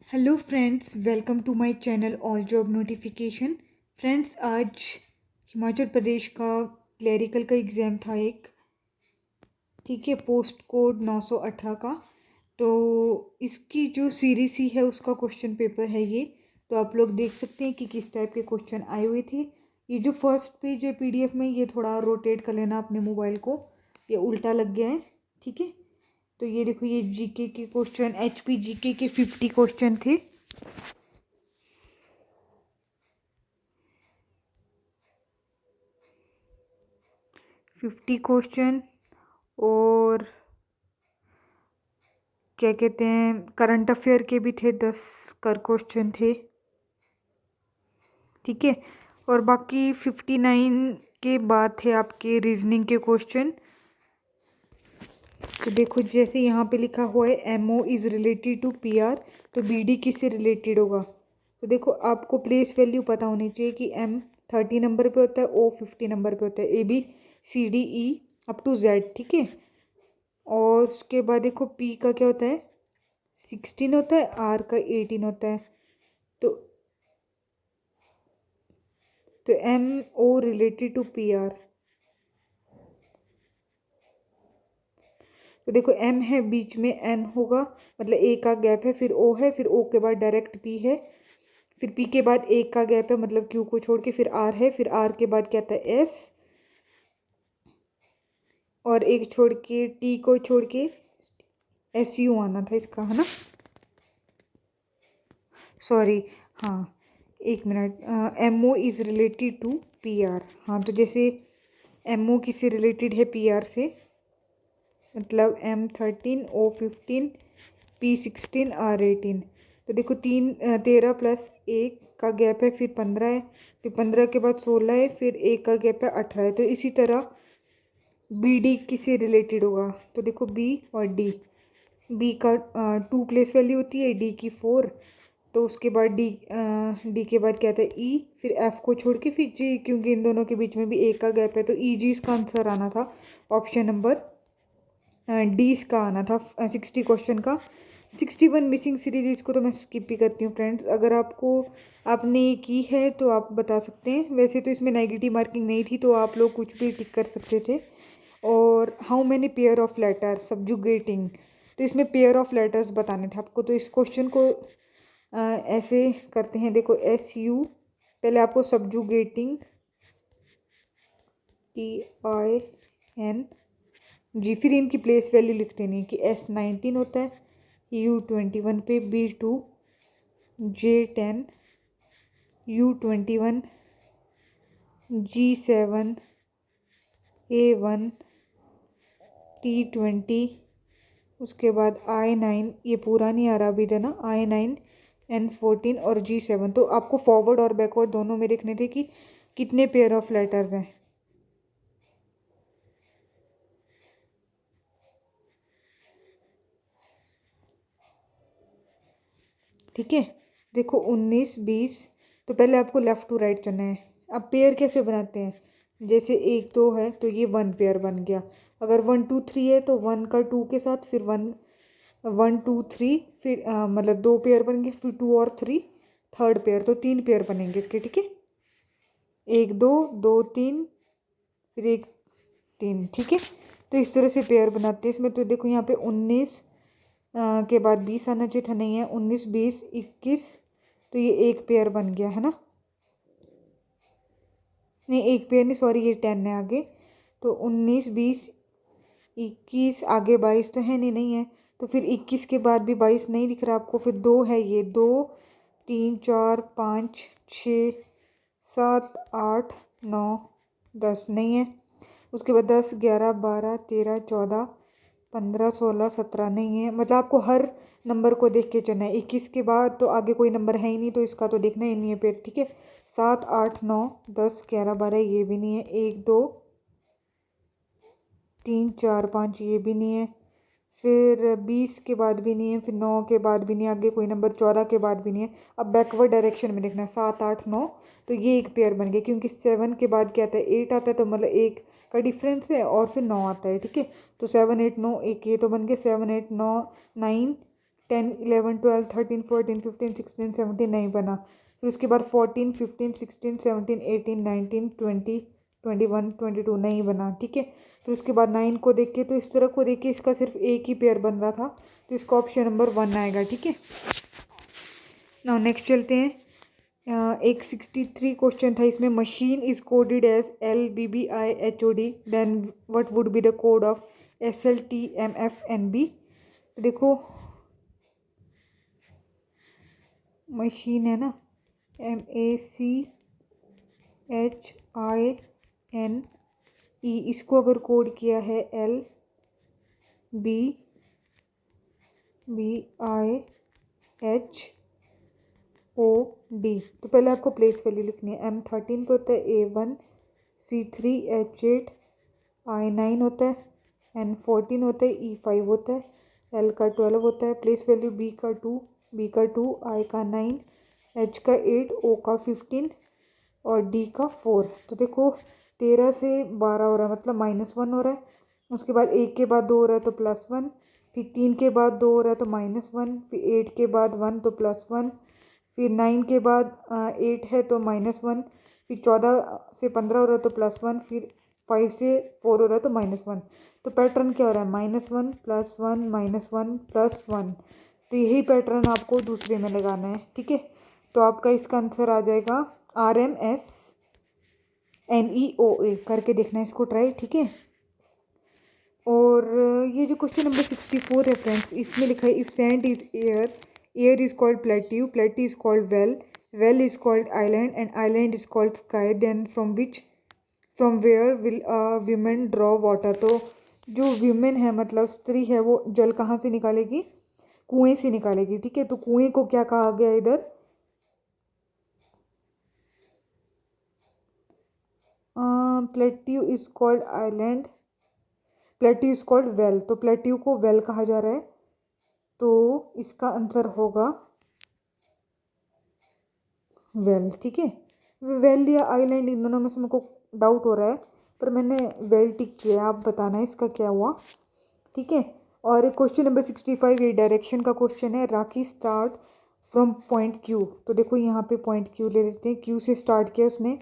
Hello friends, welcome to my channel all job notification. Friends, आज हिमाचल प्रदेश का clerical का exam था एक। ठीक है, पोस्ट कोड 918 का। तो इसकी जो सीरीज सी है उसका क्वेश्चन पेपर है ये। तो आप लोग देख सकते हैं कि किस टाइप के क्वेश्चन आए हुए थे। ये जो फर्स्ट पेज है पीडीएफ में, ये थोड़ा रोटेट कर लेना अपने मोबाइल को, ये उल्टा लग गया है। ठीक है, तो ये देखो, ये जीके के क्वेश्चन, एचपी जीके के 50 क्वेश्चन थे। 50 क्वेश्चन। और क्या कहते हैं, करंट अफेयर के भी थे, 10 कर क्वेश्चन थे। ठीक है, और बाकी 59 के बाद थे आपके रीजनिंग के क्वेश्चन। तो देखो, जैसे यहाँ पे लिखा हुआ है MO is related to PR, तो बीडी किससे रिलेटेड होगा। तो देखो, आपको प्लेस वैल्यू पता होनी चाहिए कि एम 30 नंबर पे होता है, ओ 50 नंबर पे होता है, A B C D E up to Z. ठीक है, और उसके बाद देखो पी का क्या होता है, 16 होता है, आर का 18 होता है। तो M O related to P R. तो देखो, एम है, बीच में एन होगा, मतलब ए का गैप है, फिर ओ है, फिर ओ के बाद डायरेक्ट पी है, फिर पी के बाद ए का गैप है, मतलब क्यू को छोड़ के, फिर आर है, फिर आर के बाद क्या आता है, एस, और एक छोड़ के, टी को छोड़ के एस यू आना था इसका, है ना। सॉरी, हाँ, एक minute. M O is related to P R. हाँ, तो जैसे एम ओ किससे रिलेटेड है, पी आर से, मतलब M13 O15 P16 R18। तो देखो, 13 प्लस 1 का गैप है, फिर 15 है, फिर 15 के बाद 16 है, फिर 1 का गैप है 18 है। तो इसी तरह बी डी किससे रिलेटेड होगा। तो देखो, बी और डी, बी का 2 प्लेस वैल्यू होती है, डी की 4। तो उसके बाद डी के बाद क्या आता है, ई, फिर एफ को छोड़ के फिर जी, क्योंकि इन दोनों के बीच में भी एक का गैप है, तो ई जी इसका आंसर आना था। ऑप्शन नंबर डी इसका आना था 60 क्वेश्चन का। 61 मिसिंग सीरीज, इसको तो मैं स्किप ही करती हूँ फ्रेंड्स। अगर आपको आपने ये की है तो आप बता सकते हैं। वैसे तो इसमें नेगेटिव मार्किंग नहीं थी, तो आप लोग कुछ भी टिक कर सकते थे। और how many pair of letter subjugating, तो इसमें पेयर ऑफ लेटर्स बताने थे आपको। तो इस क्वेश्चन को ऐसे करते हैं, देखो, एस यू, पहले आपको सब्जुगेटिंग, TIN जी, फिर इनकी प्लेस वैल्यू लिख देनी है कि S19 होता है U21 पे, B2 J10 U21 G7 A1 T20। उसके बाद I9, ये पूरा नहीं आ रहा अभी देना, I9 N14 और G7। तो आपको फॉरवर्ड और बैकवर्ड दोनों में लिखने थे कि कितने पेयर ऑफ लेटर्स हैं। ठीक है, देखो 19 20। तो पहले आपको लेफ़्ट टू राइट चलना है। अब पेयर कैसे बनाते हैं, जैसे 1 2 है तो ये 1 पेयर बन गया। अगर 1 2 3 है तो 1 का 2 के साथ, फिर 1 1 2 3, फिर मतलब 2 पेयर बन गए, फिर 2 और 3 थर्ड पेयर, तो 3 पेयर बनेंगे इसके। ठीक है, 1 2 2 3, फिर 1 3। ठीक है, तो इस तरह से पेयर बनाते हैं इसमें। तो देखो, यहाँ पे 19 के बाद 20 आना चाहिए था, नहीं है, 19 20 21। तो ये एक पेयर बन गया, है ना। नहीं, एक पेयर नहीं, सॉरी, ये 10 है आगे। तो 19 20 21, आगे 22 तो है नहीं, नहीं है। तो फिर 21 के बाद भी 22 नहीं दिख रहा आपको, फिर 2 है, ये 2 3 4 5 6 7 8 9 10 नहीं है। उसके बाद 10 11 12 13 14 15 16 17 नहीं है। मतलब आपको हर नंबर को देख के चलना है। 21 के बाद तो आगे कोई नंबर है ही नहीं, तो इसका तो देखना ही नहीं है पेड़। ठीक है, 7 8 9 10 11 12 ये भी नहीं है, 1 2 3 4 5 ये भी नहीं है, फिर 20 के बाद भी नहीं है, फिर 9 के बाद भी नहीं है, आगे कोई नंबर 14 के बाद भी नहीं है। अब बैकवर्ड डायरेक्शन में देखना है, 7 8 9। तो ये एक पेयर बन गया, क्योंकि 7 के बाद क्या आता है, 8 आता है, तो मतलब एक का डिफरेंस है, और फिर 9 आता है। ठीक है, तो 7 8 9, एक ये तो बन गया, 7 8 9 9 10 11 12 13 14 15 16 17 नहीं बना। फिर उसके बाद 14 15 16 17 18 19 20 21 22 नहीं बना, ठीक है। फिर उसके बाद 9 को देख के, तो इस तरह को देख के इसका सिर्फ एक ही पेयर बन रहा था, तो इसका ऑप्शन नंबर 1 आएगा, ठीक है। नाउ नेक्स्ट चलते हैं। एक 63 क्वेश्चन था इसमें, machine is coded as LBBIHOD, then what would be the code of SLTMFNB। देखो मशीन है ना, MACHINE, इसको अगर कोड किया है LBBIHOD, तो पहले आपको प्लेस वैल्यू लिखनी है। M13 पे होता है A1, C3H8, I9 होता है, N14 होता है, E5 होता है, L का 12 होता है, प्लेस वैल्यू B का 2, B का 2, I का 9, H का 8, O का 15 और D का 4। तो देखो 13 से 12 हो रहा है, मतलब -1 हो रहा है। उसके बाद 1 के बाद 2 हो रहा है तो +1, फिर 3 के बाद 2 हो रहा है तो -1, फिर 8 के बाद 1 तो +1, फिर 9 के बाद 8 है तो -1, फिर 14 से 15 हो रहा है तो +1, फिर 5 से 4 हो रहा है तो -1। तो पैटर्न क्या हो रहा है, -1 +1 -1 +1। तो यही पैटर्न आपको दूसरे में लगाना है, ठीक है। तो आपका इसका आंसर आ जाएगा RMSNEOA। करके देखना है इसको ट्राई, ठीक है। और ये जो क्वेश्चन नंबर 64 है फ्रेंड्स, इसमें लिखा है if sand is air, air is called plateau, plateau is called well, well is called island and island is called sky, then from where will women draw water. तो जो women है मतलब स्त्री है, वो जल कहाँ से निकालेगी, कुएं से निकालेगी, ठीक है। तो कुएं को क्या कहा गया इधर, plateau is called island, plateau is called well, तो प्लेट्यू को वेल कहा जा रहा है, तो इसका आंसर होगा वेल, ठीक है। वेल या आइलैंड, इन दोनों में से मेरे को डाउट हो रहा है, पर मैंने वेल टिक किया, आप बताना इसका क्या हुआ, ठीक है। और क्वेश्चन नंबर 65 ये डायरेक्शन का क्वेश्चन है। राखी स्टार्ट फ्रॉम पॉइंट क्यू, तो देखो यहाँ पे पॉइंट क्यू ले लेते हैं, क्यू से स्टार्ट किया उसने,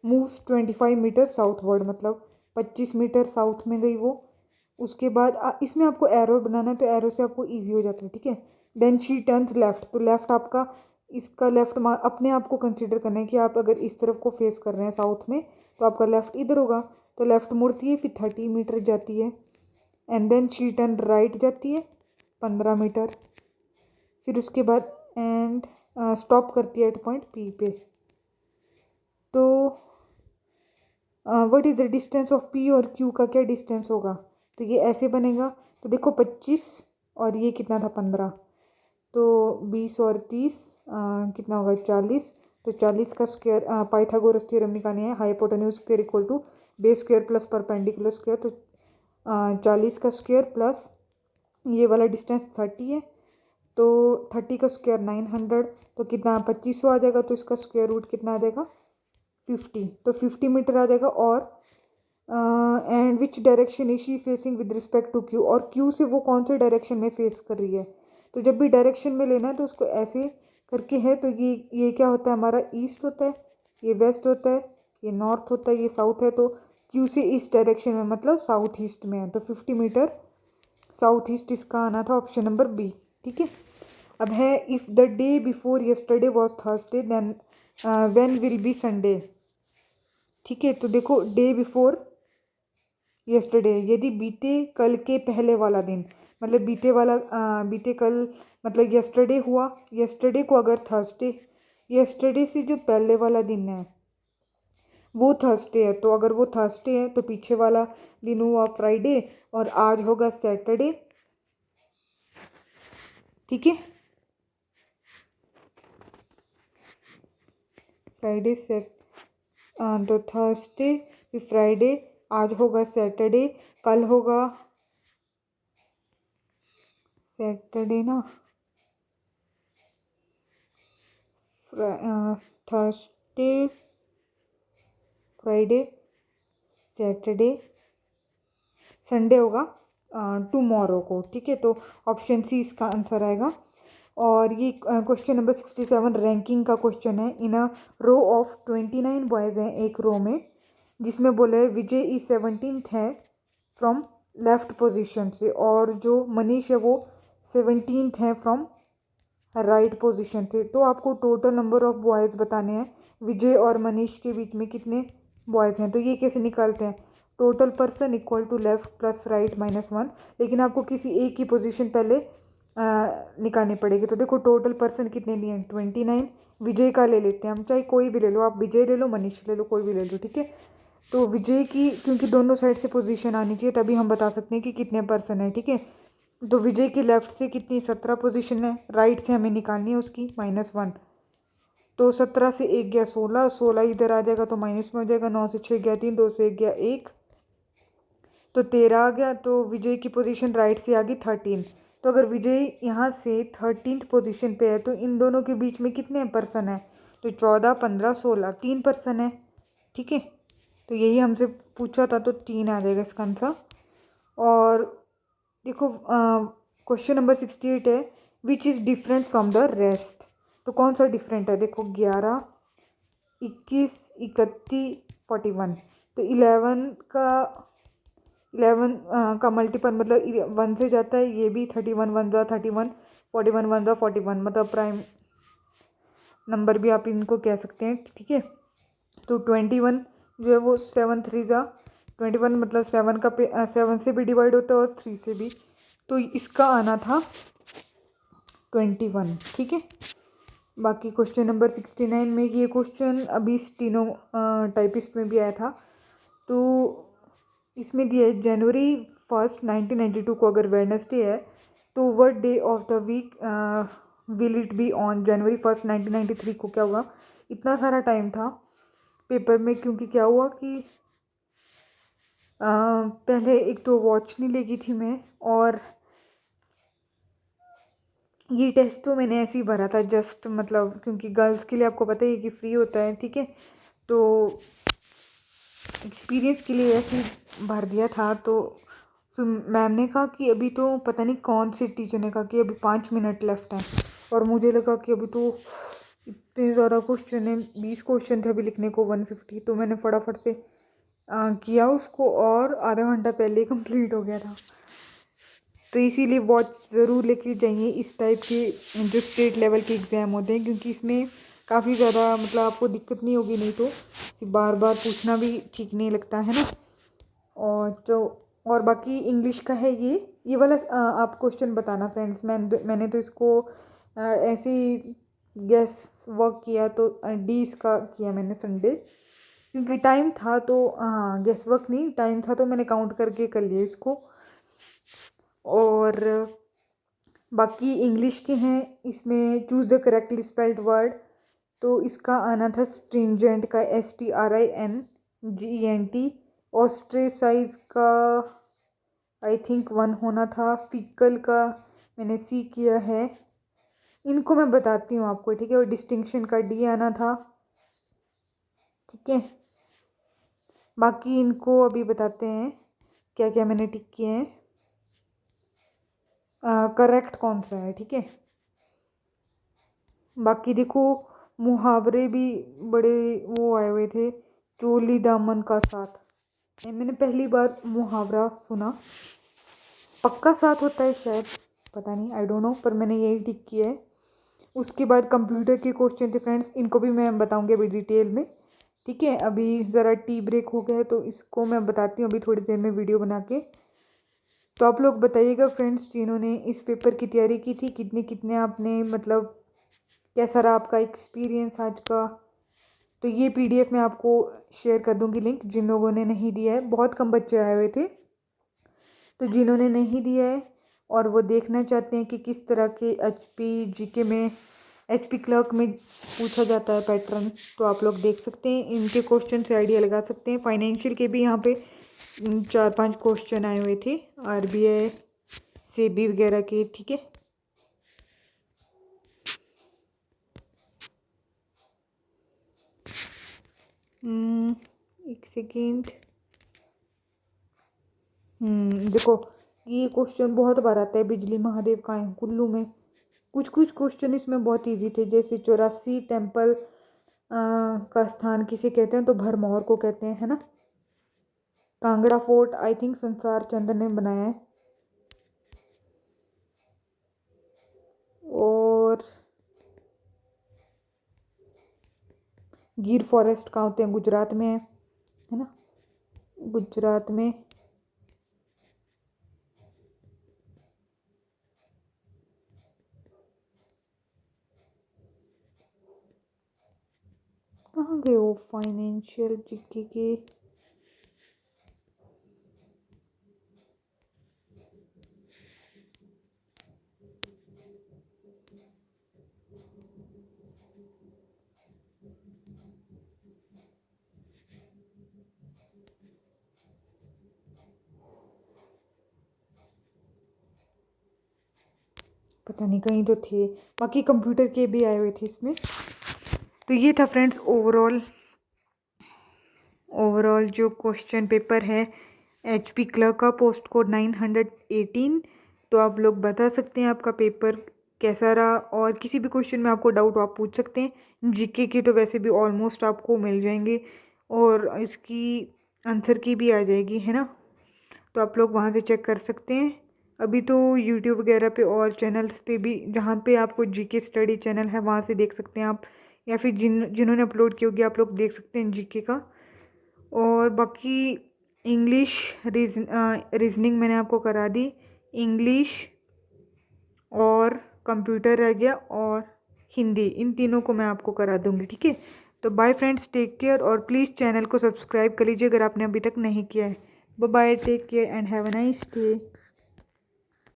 मूव्स 25 मीटर साउथवर्ड, मतलब 25 मीटर साउथ में गई वो। उसके बाद इसमें आपको एरो बनाना है, तो एरो से आपको ईजी हो जाता है, ठीक है। देन शी टर्न्स लेफ्ट, तो लेफ्ट आपका, इसका लेफ्ट अपने आप को कंसिडर करना है कि आप अगर इस तरफ को फेस कर रहे हैं साउथ में, तो आपका लेफ्ट इधर होगा, तो लेफ्ट मुड़ती है, फिर 30 मीटर जाती है, and then she turn right जाती है 15 मीटर, फिर उसके बाद एंड स्टॉप करती है एट पॉइंट पी पे। तो what is the distance of P और क्यू का क्या डिस्टेंस होगा, तो ये ऐसे बनेगा। तो देखो 25 और ये कितना था 15, तो 20 और 30 कितना होगा 40, तो 40 का स्क्वायर, पाइथागोरस थ्योरम निकालनी है, hypotenuse square equal to base square plus perpendicular square, तो 40 का स्क्वायर प्लस ये वाला डिस्टेंस 30 है, तो 30 का स्क्वायर 900, तो कितना 2500 आ जाएगा, तो इसका स्क्वायर रूट कितना आ जाएगा 50, तो 50 मीटर आ जाएगा। और and which direction is she facing with respect to Q, और क्यू से वो कौन से डायरेक्शन में फेस कर रही है। तो जब भी डायरेक्शन में लेना है तो उसको ऐसे करके है, तो ये क्या होता है हमारा ईस्ट होता है, ये वेस्ट होता है, ये नॉर्थ होता है, ये साउथ है, तो क्यू से इस डायरेक्शन में मतलब साउथ ईस्ट में है, तो 50 मीटर साउथ ईस्ट इसका आना था ऑप्शन नंबर बी, ठीक है। अब है if the day before yesterday was Thursday then when will be Sunday, ठीक है। तो देखो डे बिफोर यस्टरडे, यदि बीते कल के पहले वाला दिन, मतलब बीते कल मतलब यस्टरडे हुआ, यस्टरडे को अगर थर्सडे, यस्टरडे से जो पहले वाला दिन है वो थर्सडे है, तो अगर वो थर्सडे है तो पीछे वाला दिन हुआ फ्राइडे और आज होगा सैटरडे, ठीक है। फ्राइडे तो थर्सडे फिर फ्राइडे, आज होगा सैटरडे, कल होगा सैटरडे ना, थर्सडे फ्राइडे सैटरडे संडे होगा टुमारो को, ठीक है। तो ऑप्शन सी इसका आंसर आएगा। और ये क्वेश्चन नंबर 67 रैंकिंग का क्वेश्चन है। इन अ रो ऑफ 29 बॉयज़ हैं एक रो में, जिसमें बोला है विजय इज 17th है फ्रॉम लेफ्ट पोजीशन से, और जो मनीष है वो 17th है फ्रॉम राइट पोजीशन से। तो आपको टोटल नंबर ऑफ बॉयज़ बताने हैं, विजय और मनीष के बीच में कितने बॉयज़ हैं। तो ये कैसे निकालते हैं, total person equal to left plus right -1। लेकिन आपको किसी एक की पोजीशन पहले निकालनी पड़ेगी। तो देखो टोटल पर्सन कितने लिए हैं, 29। विजय का ले लेते हैं हम, चाहे कोई भी ले लो, आप विजय ले लो, मनीष ले लो, कोई भी ले लो, ठीक है। तो विजय की क्योंकि दोनों साइड से पोजीशन आनी चाहिए, तभी हम बता सकते हैं कि कितने पर्सन है, ठीक है। तो विजय की लेफ्ट से कितनी 17 पोजीशन है, राइट से हमें निकालनी है उसकी -1। तो 17 से 1 गया 16, 16 इधर आ जाएगा तो माइनस में हो जाएगा, 9 से 6 गया 3, 2 से 1 गया 1, तो 13 आ गया। तो विजय की पोजीशन राइट से आ गई 13। तो अगर विजय यहाँ से 13th पोजीशन पे है तो इन दोनों के बीच में कितने पर्सन है, तो 14, 15, 16, 3 पर्सन है, ठीक है। तो यही हमसे पूछा था, तो 3 आ जाएगा इसका आंसर। और देखो क्वेश्चन नंबर 68 है, which is different from the rest. तो कौन सा डिफरेंट है, देखो 11, 21, 31, 41। तो 11 का मल्टीपल मतलब 1 से जाता है, ये भी 31 1 जा 31, 41 1 जा 41, मतलब प्राइम नंबर भी आप इनको कह सकते हैं, ठीक है। तो 21 जो है वो 7 3 जा 21, मतलब 7 का 7 से भी डिवाइड होता है और 3 से भी। तो इसका आना था 21, ठीक है। बाकी क्वेश्चन नंबर 69 में, ये क्वेश्चन अभी स्टीनो टाइपिस्ट में भी आया था। तो इसमें दिया है January 1, 1992 को अगर वेडनेसडे है तो what day of the week will it be on January 1, 1993 को क्या हुआ। इतना सारा टाइम था पेपर में, क्योंकि क्या हुआ कि पहले एक तो वॉच नहीं लेगी थी मैं, और ये टेस्ट तो मैंने ऐसे ही भरा था जस्ट, मतलब क्योंकि गर्ल्स के लिए आपको पता ही है कि फ्री होता है, ठीक है। तो एक्सपीरियंस के लिए ऐसे ही भर दिया था। तो फिर मैम ने कहा कि अभी तो पता नहीं कौन से टीचर ने कहा कि अभी 5 मिनट लेफ्ट हैं, और मुझे लगा कि अभी तो इतने ज़्यादा क्वेश्चन है, 20 क्वेश्चन थे अभी लिखने को 150। तो मैंने फटाफट से किया उसको, और आधा घंटा पहले कंप्लीट हो गया था। तो इसीलिए वॉच ज़रूर लेके जाइए इस टाइप के जो स्टेट लेवल के एग्ज़ाम होते हैं, क्योंकि इसमें काफ़ी ज़्यादा मतलब आपको दिक्कत नहीं होगी, नहीं तो कि बार बार पूछना भी ठीक नहीं लगता है ना। और बाकी इंग्लिश का है ये वाला आप क्वेश्चन बताना फ्रेंड्स। मैंने तो इसको ऐसे ही गैस वर्क किया, तो डी इसका किया मैंने संडे, क्योंकि टाइम था। तो हाँ, गैस वर्क नहीं, टाइम था तो मैंने काउंट करके कर लिया इसको। और बाकी इंग्लिश के हैं, इसमें choose the correctly spelled word. तो इसका आना था स्ट्रिंजेंट का STRINGENT। ऑस्ट्रेसाइज का आई थिंक 1 होना था। फिकल का मैंने C किया है। इनको मैं बताती हूँ आपको, ठीक है। और डिस्टिंक्शन का D आना था, ठीक है। बाकी इनको अभी बताते हैं क्या क्या मैंने टिक किए हैं, करेक्ट कौन सा है, ठीक है। बाकी देखो मुहावरे भी बड़े वो आए हुए थे, चोली दामन का साथ। मैंने पहली बार मुहावरा सुना, पक्का साथ होता है शायद, पता नहीं, आई डोंट नो, पर मैंने यही टिक किया है। उसके बाद कंप्यूटर के क्वेश्चन थे फ्रेंड्स, इनको भी मैं बताऊंगी अभी डिटेल में, ठीक है। अभी ज़रा टी ब्रेक हो गया है तो इसको मैं बताती हूँ अभी थोड़ी देर में वीडियो बना के। तो आप लोग बताइएगा फ्रेंड्स, जिन्होंने इस पेपर की तैयारी की थी, कितने कितने आपने, मतलब कैसा रहा आपका एक्सपीरियंस आज का। तो ये PDF मैं आपको शेयर कर दूंगी लिंक, जिन लोगों ने नहीं दिया है। बहुत कम बच्चे आए हुए थे, तो जिन्होंने नहीं दिया है और वो देखना चाहते हैं कि किस तरह के HP GK में, HP क्लर्क में पूछा जाता है पैटर्न, तो आप लोग देख सकते हैं, इनके क्वेश्चन से आइडिया लगा सकते हैं। फाइनेंशियल के भी यहाँ पे 4-5 क्वेश्चन आए हुए थे, RBI SEBI वगैरह के, ठीक है। एक सेकेंड। देखो ये क्वेश्चन बहुत बार आता है, बिजली महादेव कहाँ है, कुल्लू में। कुछ कुछ क्वेश्चन इसमें बहुत इजी थे, जैसे 84 टेम्पल का स्थान किसे कहते हैं, तो भरमौर को कहते हैं, है ना। कांगड़ा फोर्ट आई थिंक संसार चंद्र ने बनाया है। और गिर फॉरेस्ट कहाँ होते हैं, गुजरात में है ना, गुजरात में। कहाँ गए वो फाइनेंशियल जीके के। पता नहीं, कहीं तो थे, बाकी कंप्यूटर के भी आए हुए थे इसमें। तो ये था फ्रेंड्स ओवरऑल जो क्वेश्चन पेपर है HP क्लर्क का, पोस्ट कोड 918। तो आप लोग बता सकते हैं आपका पेपर कैसा रहा, और किसी भी क्वेश्चन में आपको डाउट आप पूछ सकते हैं। जीके की तो वैसे भी ऑलमोस्ट आपको मिल जाएंगे, और इसकी आंसर की भी आ जाएगी, है ना। तो आप लोग वहाँ से चेक कर सकते हैं। अभी तो यूट्यूब वगैरह पे और चैनल्स पे भी, जहाँ पे आपको जीके स्टडी चैनल है वहाँ से देख सकते हैं आप, या फिर जिन्होंने अपलोड की होगी आप लोग देख सकते हैं जीके का। और बाकी इंग्लिश रीजनिंग मैंने आपको करा दी, इंग्लिश और कंप्यूटर रह गया, और हिंदी, इन तीनों को मैं आपको करा दूँगी, ठीक है। तो बाय फ्रेंड्स, टेक केयर, और प्लीज़ चैनल को सब्सक्राइब कर लीजिए अगर आपने अभी तक नहीं किया है। Bye bye, take care and have a nice day.